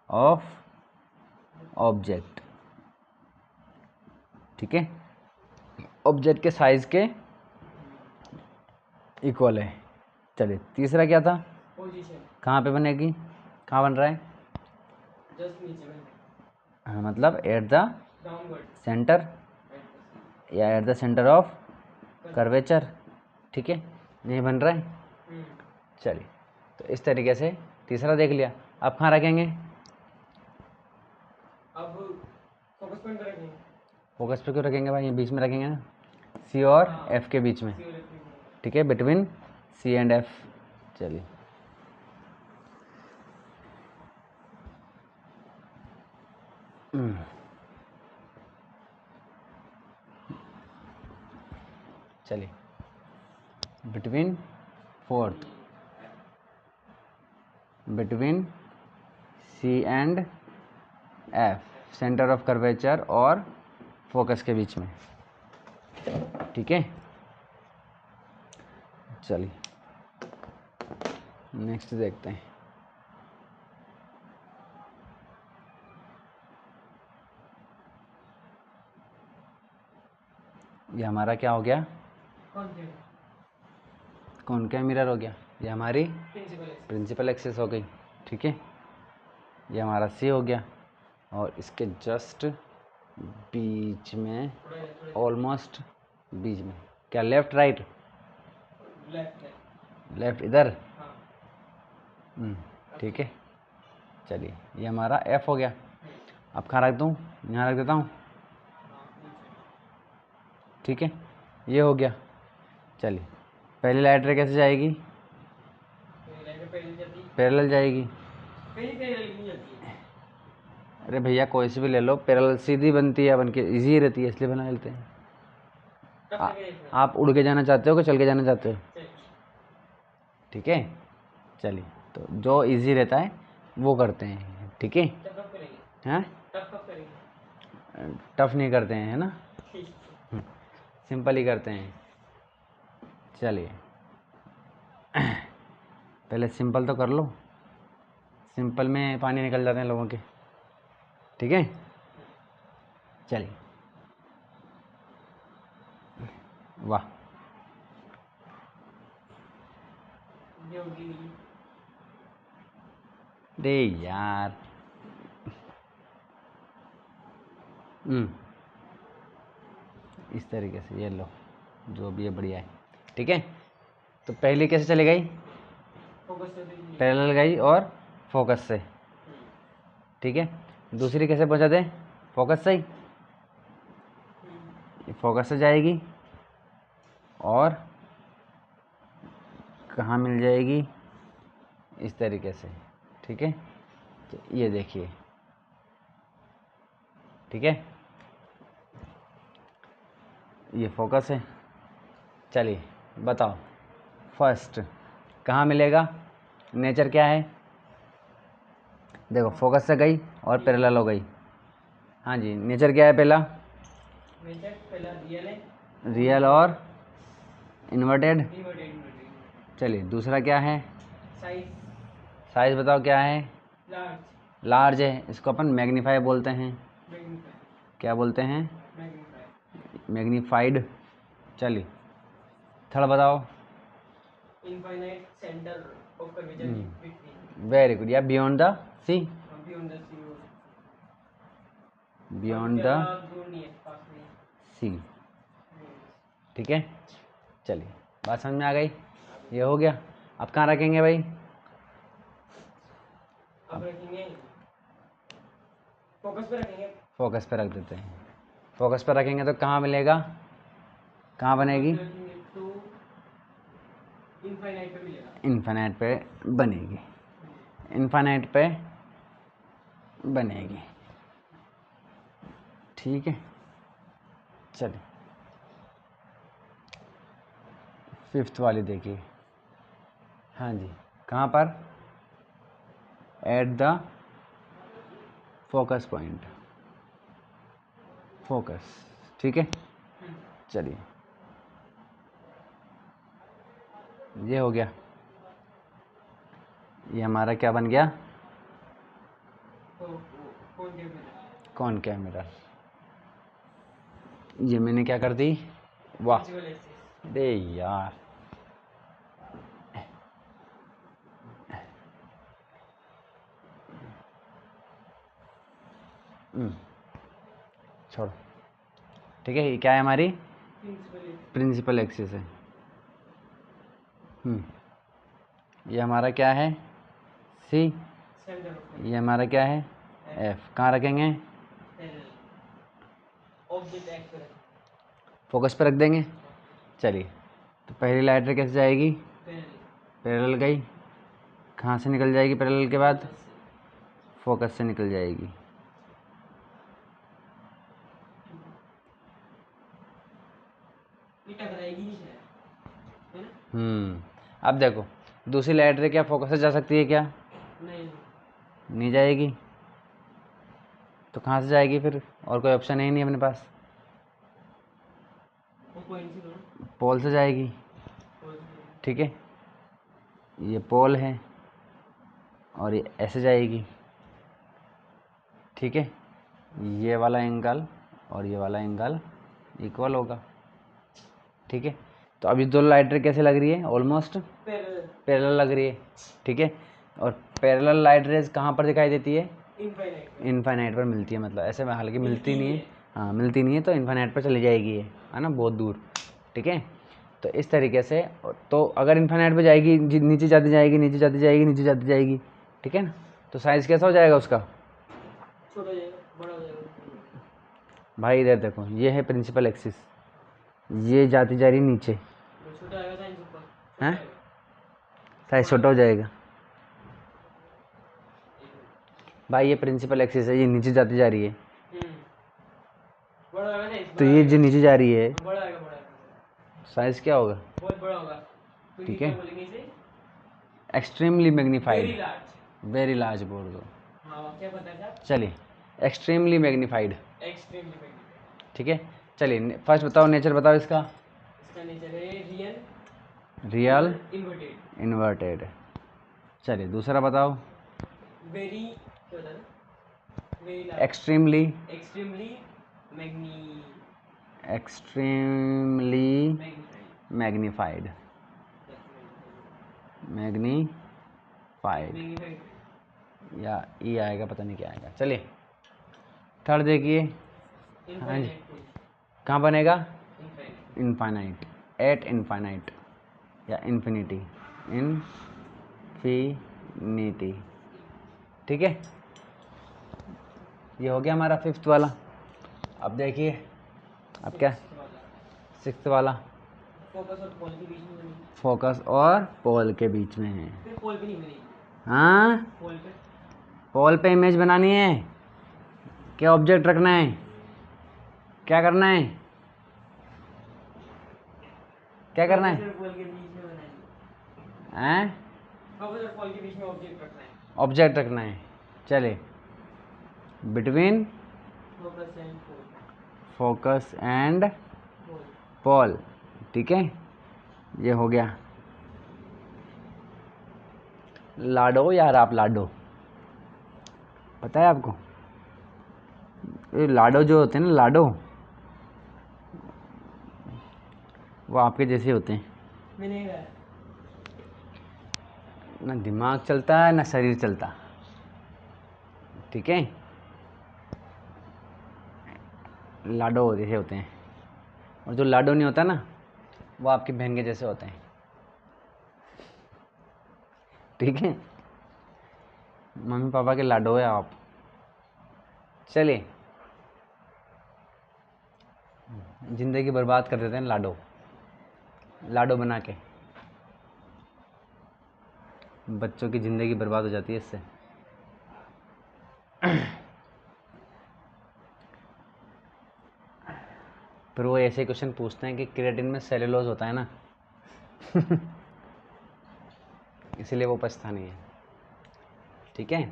of object, ठीक है। ऑब्जेक्ट के साइज के इक्वल है। चलिए तीसरा क्या था? पोजीशन, कहाँ पे बनेगी? कहाँ बन रहा है? जस्ट नीचे में, हाँ, मतलब एट द डाउनवर्ड, सेंटर या at the centre of curvature, ठीक है, नहीं बन रहा है। चलिए, तो इस तरीके से तीसरा देख लिया। अब कहाँ रखेंगे? अब फोकस पॉइंट पर रखेंगे। फोकस पे क्यों रखेंगे भाई? ये बीच में रखेंगे ना, C और F के बीच में, ठीक है, बिटवीन C एंड F। चलिए, चलिए, between fourth, between C and F, centre of curvature और फोकस के बीच में, ठीक है। चलिए नेक्स्ट देखते हैं। ये हमारा क्या हो गया? कॉनकेव मिरर हो गया। ये हमारी प्रिंसिपल एक्सिस हो गई, ठीक है। ये हमारा C हो गया, और इसके जस्ट बीच में, ऑलमोस्ट बीच में, क्या लेफ्ट राइट? लेफ्ट इधर, ठीक है। चलिए, ये हमारा F हो गया। अब कहाँ रख दूँ? यहाँ रख देता हूँ, ठीक है, ये हो गया। चलिए, पहली लाइट रे कैसे जाएगी? पैरेलल जाएगी। अरे भैया कोई सी भी ले लो, पैरेलल सीधी बनती है, बन के ईजी रहती है, इसलिए बना लेते हैं। आप उड़ के जाना चाहते हो कि चल के जाना चाहते हो? ठीक है, चलिए, तो जो इजी रहता है वो करते हैं, ठीक है। हैं? टफ नहीं करते हैं, है ना, सिंपल ही करते हैं। चलिए पहले सिंपल तो कर लो, सिंपल में पानी निकल जाते हैं लोगों के, ठीक है। चलिए, वाह, दे यार, इस तरीके से, ये लो, जो भी है बढ़िया है, ठीक है। तो पहली कैसे चली गई? पैरेलल गई और फोकस से, ठीक है। दूसरी कैसे पहुंचा दे? फोकस से ही, फोकस से जाएगी और कहाँ मिल जाएगी? इस तरीके से, ठीक है। तो ये देखिए, ठीक है, ये फोकस है। चलिए बताओ, फर्स्ट कहाँ मिलेगा? नेचर क्या है? देखो फोकस से गई और पैरेलल हो गई। हाँ जी, नेचर क्या है पहला? नेचर पहला रियल है, रियल और इन्वर्टेड। इन्वर्टेड। चलिए दूसरा क्या है? साइज, साइज बताओ क्या है? लार्ज, लार्ज है, इसको अपन मैग्नीफाई बोलते हैं। मैग्नीफाई, क्या बोलते हैं? मैग्नीफाई। मैग्नीफाइड। चलिए थर्ड बताओ। Infinite centre of curvature between, very good. या beyond the C. Beyond the C, beyond the ज़्यादा दूर नहीं है, पास नहीं सी। है। ठीक है, चलिए बात समझ में आ गई। ये हो गया। अब कहाँ रखेंगे भाई? अब रखेंगे फोकस पे, रखेंगे फोकस पे रख देते हैं। फोकस पे रखेंगे तो कहाँ मिलेगा? कहाँ बनेगी? तो इनफाइनाइट पे मिलेगा, इन्फिनिट पे बनेगी। इन्फिनिट पे बनेगी। ठीक है, चलिए फिफ्थ वाली देखिए। हाँ जी, कहाँ पर? At the focus point. Focus, ठीक है। चलिए ये हो गया। ये हमारा क्या बन गया? तो कौन के मिलेगा, कौन कैमरा। ये मैंने क्या कर दी? वाह, प्रिंसिपल एक्सिस। अरे यार छोड़ो। ठीक है, ये क्या है हमारी? प्रिंसिपल एक्सिस है। ये हमारा क्या है? सी। सेंटर ये हमारा क्या है? एफ। कहाँ रखेंगे? ऑब्जेक्ट एक्स पे, फोकस पे रख देंगे। चलिए तो पहली लाइटर कैसे जाएगी? पैरेलल गई। कहाँ से निकल जाएगी पैरेलल के बाद? फोकस से निकल जाएगी। ये टकराएगी नहीं शायद, है ना? अब देखो दूसरी लाइटर क्या फोकस से जा सकती है क्या? नहीं, नहीं जाएगी। तो कहाँ से जाएगी फिर? और कोई ऑप्शन है ही नहीं अपने पास। वो पॉइंट से लो, पोल से जाएगी। ठीक है, ये पोल है और ये ऐसे जाएगी। ठीक है, ये वाला एंगल और ये वाला एंगल इक्वल होगा। ठीक है, तो अब ये दो लाइटर कैसे लग रही है? ऑलमोस्ट पैरेलल लग रही है। ठीक है, और पैरेलल लाइट रेज कहाँ पर दिखाई देती है? इनफाइनाइट पर मिलती है। मतलब ऐसे में हालांकि मिलती नहीं है। हाँ मिलती नहीं है, तो इनफाइनाइट पर चली जाएगी ये, है ना, बहुत दूर। ठीक है, तो इस तरीके से। तो अगर इनफाइनाइट पर जाएगी, नीचे जाती जाएगी, नीचे जाती जाएगी, नीचे जाती जाएगी। ठीक है ना, तो साइज़ कैसा हो जाएगा उसका? छोटा हो जाएगा, बड़ा हो जाएगा। भाई इधर देखो, ये है प्रिंसिपल एक्सिस, ये जाती जा रही नीचे, छोटा आएगा साइज ऊपर, हैं साइज छोटा हो जाएगा। भाई ये प्रिंसिपल एक्सिस है, ये नीचे जाती जा रही है, बड़ा आएगा साइज, तो ये जो नीचे जा रही है बड़ा आएगा, बड़ा आएगा, साइज़ क्या होगा? बहुत बड़ा होगा। तो ठीक ये है, क्या बोलेंगे इसे? Extremely very magnified. Large. Very large बोल दो। हाँ, क्या पता था? चलिए एक्सट्रीमली मैग्नीफाइड। Extremely magnified. ठीक है, चलिए फर्स्ट बताओ, नेचर बताओ इसका। इसका नेचर है रियल, रियल, इन्वर्टेड। इन्वर्टेड। चलिए दूसरा बताओ। वेरी, क्या होता है? Very large, extremely, extremely magni, extremely magnified, magnified. Magnified magnified. या ई आएगा, पता नहीं क्या आएगा। चलिए थर्ड देखिए। हाँ जी, कहाँ बनेगा? इनफाइनाइट, एट इनफाइनाइट या इन्फिनिटी, इनफिनिटी। ठीक है, ये हो गया हमारा फिफ्थ वाला। अब देखिए, अब क्या? सिक्स्थ वाला। फोकस और पोल के बीच में बनी, फोकस और पोल के बीच में है। फिर पोल पे नहीं बनी, हाँ, पोल पे। पोल पे इमेज बनानी है, क्या ऑब्जेक्ट रखना है, क्या करना है, क्या करना है? फोकस और पोल के बीच में बनानी, हैं? फोकस और पोल के बीच में ऑब्जेक्ट रखना है। ऑब्जेक्ट रखना है। चले between focus and pole. Focus and pole. Pole, ठीक है, ये हो गया। लाडो या राप लाडो, पता है आपको? ये लाडो जो होते हैं ना, लाडो, वो आपके जैसे होते हैं, विनेगर। ना दिमाग चलता है ना शरीर चलता, ठीक है, लाडो जैसे होते हैं। और जो लाडो नहीं होता ना, वो आपकी बहन के जैसे होते हैं, ठीक है, मम्मी पापा के लाडो है आप। चलिए, जिंदगी बर्बाद कर देते हैं लाडो, लाडो बना के बच्चों की ज़िंदगी बर्बाद हो जाती है इससे। फिर वो ऐसे क्वेश्चन पूछते हैं कि क्रिएटिन में सेलुलोज होता है ना इसीलिए वो पछता नहीं है, ठीक है,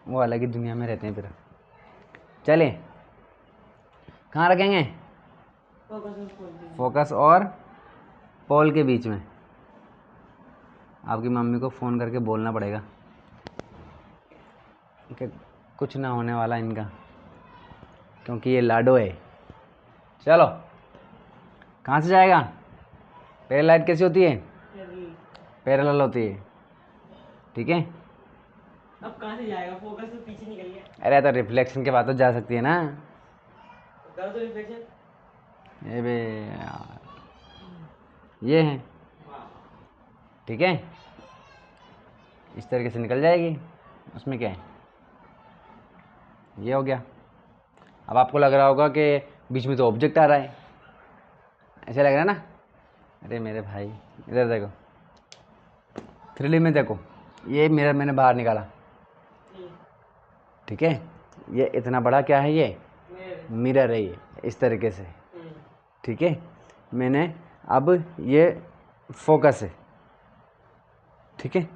वो अलग ही दुनिया में रहते हैं। फिर चले, कहाँ रखेंगे? फोकस और पोल के बीच में। आपकी मम्मी को फ़ोन करके बोलना पड़ेगा कि कुछ ना होने वाला इनका, क्योंकि ये लाडो है। चलो, कहाँ से जाएगा? पैरेलाइट कैसी होती है? पैरेलल होती है, ठीक है। अब कहाँ से जाएगा? फोकस तो पीछे निकल गया। अरे तो रिफ्लेक्शन के बाद तो जा सकती है ना। करो तो रिफ्लेक्शन। ये बे यार, ये है, ठीक है, इस तरीके से निकल जाएगी, उसमें क्या है, ये हो गया। अब आपको लग रहा होगा कि बीच में तो ऑब्जेक्ट आ रहा है, ऐसे लग रहा है ना। अरे मेरे भाई, इधर देखो, 3D में देखो, ये मिरर मैंने बाहर निकाला, ठीक है, ये इतना बड़ा क्या है, ये मिरर है, ये इस तरीके से, ठीक है। मैंने अब ये फोकस है, ठीक है,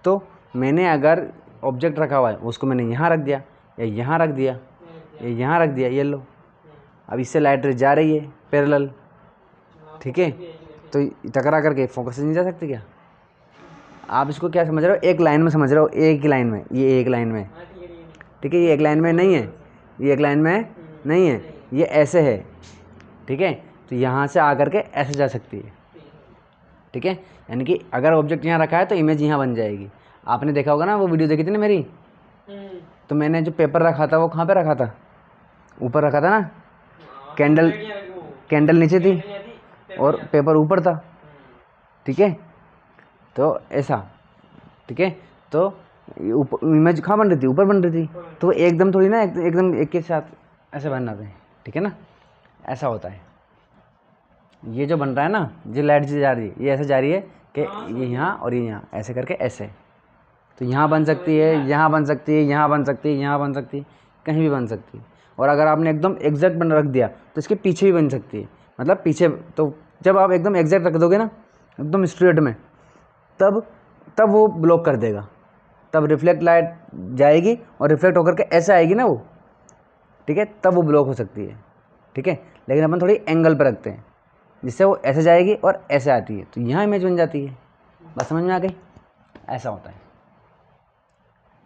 तो मैंने अगर ऑब्जेक्ट रखा हुआ है उसको मैंने यहाँ रख दिया या यहाँ रख दिया या यहाँ रख दिया, ये लो, अब इससे लाइट जा रही है पैरेलल, ठीक है, तो टकरा करके फोकस से नहीं जा सकती क्या? आप इसको क्या समझ रहे हो? एक लाइन में समझ रहे हो, एक ही लाइन में, ये एक लाइन में, ठीक है, ये एक लाइन में नहीं है, ये एक लाइन में नहीं है, ये ऐसे है, ठीक है, तो यहाँ से आकर के ऐसे जा सकती है, ठीक है, यानी कि अगर ऑब्जेक्ट यहाँ रखा है तो इमेज यहाँ बन जाएगी। आपने देखा होगा ना, वो वीडियो देखी थी ना मेरी, तो मैंने जो पेपर रखा था वो कहाँ पे रखा था? ऊपर रखा था ना, कैंडल नीचे थी और पेपर ऊपर था, ठीक है, तो ऐसा, ठीक है, तो इमेज कहाँ बन रही थी? ऊपर बन रही थी, तो एकदम थोड़ी ना एकदम एक के साथ ऐसे बनना था, ठीक है ना, ऐसा होता है। ये जो बन रहा है ना, जो लाइट जा रही है, ये ऐसे जा रही है कि ये यहाँ और ये यहाँ, ऐसे करके ऐसे, तो यहाँ बन सकती है, यहाँ बन सकती है, यहाँ बन सकती है, यहाँ बन सकती है, कहीं भी बन सकती है। और अगर आपने एकदम एग्जैक्ट बन रख दिया तो इसके पीछे भी बन सकती है, मतलब पीछे, तो जब आप एकदम एग्जैक्ट रख दोगे ना, एकदम स्ट्रेट में, तब वो ब्लॉक कर देगा, तब रिफ्लेक्ट लाइट जाएगी और रिफ्लेक्ट होकर के ऐसे आएगी ना वो, ठीक है, तब वो ब्लॉक हो सकती है, ठीक है। लेकिन अपन थोड़ी एंगल पर रखते हैं जिससे वो ऐसे जाएगी और ऐसे आती है, तो यहाँ इमेज बन जाती है। बस समझ में आ गई? ऐसा होता है,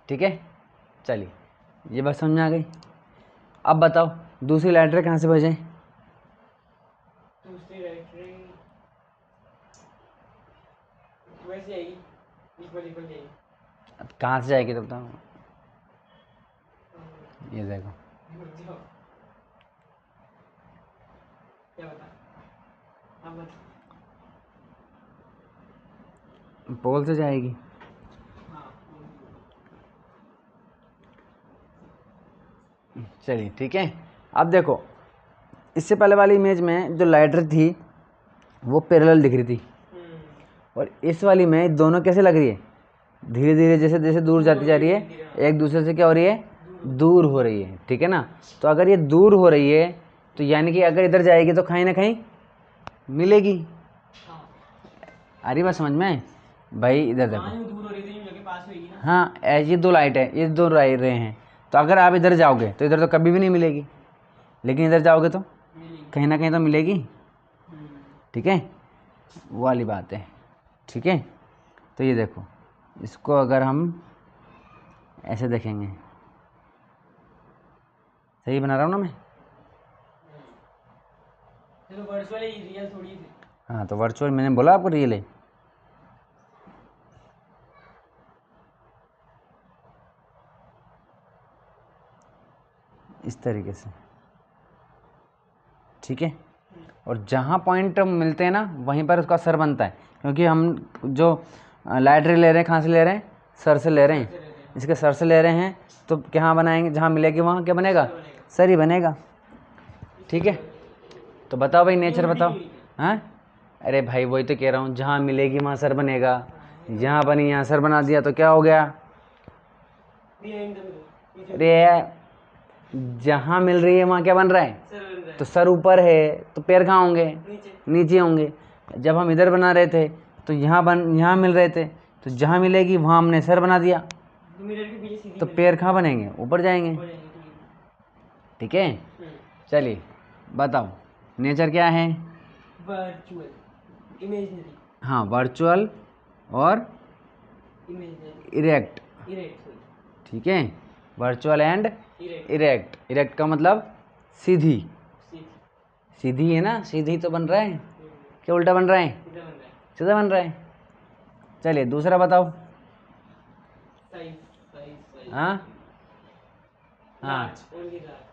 ठीक है। चलिए, ये बात समझ में आ गई। अब बताओ दूसरी लाइटर कहाँ से भेजें? दूसरी लाइटर वैसे आएगी, इक्वल जाएगी। अब कहाँ से जाएगी तो बताओ। ये देखो, क्या बता, अब बता। पोल से जाएगी। हाँ, चलिए ठीक है। अब देखो, इससे पहले वाली इमेज में जो लाइटर थी वो पैरेलल दिख रही थी, और इस वाली में दोनों कैसे लग रही है? धीरे धीरे जैसे जैसे दूर जाती जा रही है, एक दूसरे से क्या हो रही है? दूर हो रही है, ठीक है ना। तो अगर ये दूर हो रही है तो यानी कि अगर इधर जाएगी तो कहीं ना कहीं मिलेगी। आ रही बात समझ में भाई? इधर देखो, दूर हो रही थी, पास होगी ना। हाँ ये दो लाइट है, ये दो रे हैं, तो अगर आप इधर जाओगे तो इधर तो कभी भी नहीं मिलेगी, लेकिन इधर जाओगे तो मिलेगी। कहीं ना कहीं तो मिलेगी। ठीक है, वो वाली बात है। ठीक है, तो ये देखो, इसको अगर हम ऐसे देखेंगे, सही बना रहा हूँ ना मैं? तो वर्चुअल ही रियल थोड़ी थी। हाँ, तो वर्चुअल मैंने बोला आपको रियल है। इस तरीके से, ठीक है। और जहाँ पॉइंट मिलते हैं ना, वहीं पर उसका सर बनता है, क्योंकि हम जो लाइट रे ले रहे हैं, कहाँ से ले रहे हैं? सर से ले रहे हैं। इसके सर से ले रहे हैं, तो कहाँ बनाएंगे? जहाँ मिलेगी वहाँ क्या बनेगा? सर ही बनेगा। ठीक है, तो बताओ भाई, नेचर बताओ। हाँ, अरे भाई वही तो कह रहा हूँ, जहाँ मिलेगी वहाँ सर बनेगा। यहाँ बनी, यहाँ सर बना दिया, तो क्या हो गया? अरे जहाँ मिल रही है वहाँ क्या बन रहा है? तो सर ऊपर है, तो पैर कहाँ होंगे? नीचे होंगे। जब हम इधर बना रहे थे तो यहाँ मिल रहे थे, तो जहाँ मिलेगी वहाँ हमने सर बना दिया, तो पैर कहाँ बनेंगे? ऊपर जाएंगे। ठीक है, चलिए बताओ, नेचर क्या है? Virtual, imaginary. हाँ, वर्चुअल और इरेक्ट। ठीक है, वर्चुअल एंड इरेक्ट। इरेक्ट का मतलब सीधी। सीधी है ना, सीधी तो बन रहा है, क्या उल्टा बन रहा है? सीधा बन रहा है। चलिए दूसरा बताओ। हाँ हाँ,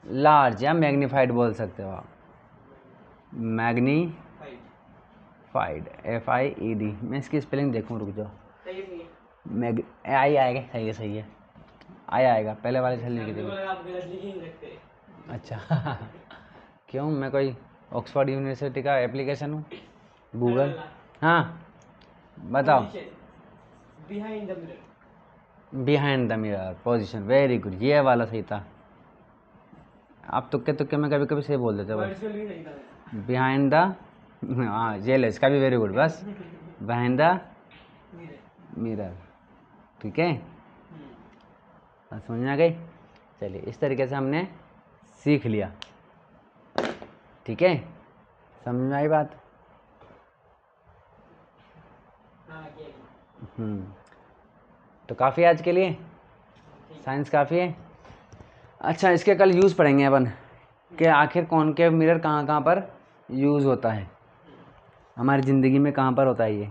लार्ज या मैग्नीफाइड बोल सकते हो आप। Magnified, FIED। मैं इसकी स्पेलिंग देखूँ, रुक जाओ। मैग आई आएगा, सही है सही है, आएगा, पहले वाले छलने की जगह। अच्छा क्यों, मैं कोई ऑक्सफोर्ड यूनिवर्सिटी का एप्लीकेशन हूँ, गूगल? हाँ बताओ। Behind the mirror position, very good, ये वाला सही था। आप तुक्के तुक्के में कभी कभी सही बोल देते हो बस। बिहाइंड द, हाँ ये ले, इसका भी वेरी गुड, बस बिहाइंड द मिरर। ठीक है, समझ में आ गई? चलिए, इस तरीके से हमने सीख लिया। ठीक है, समझ में आई बात? तो काफ़ी है आज के लिए, साइंस काफ़ी है। अच्छा, इसके कल यूज़ पढ़ेंगे अपन कि आखिर कॉनकेव मिरर कहाँ कहाँ पर यूज़ होता है, हमारी ज़िंदगी में कहाँ पर होता है ये।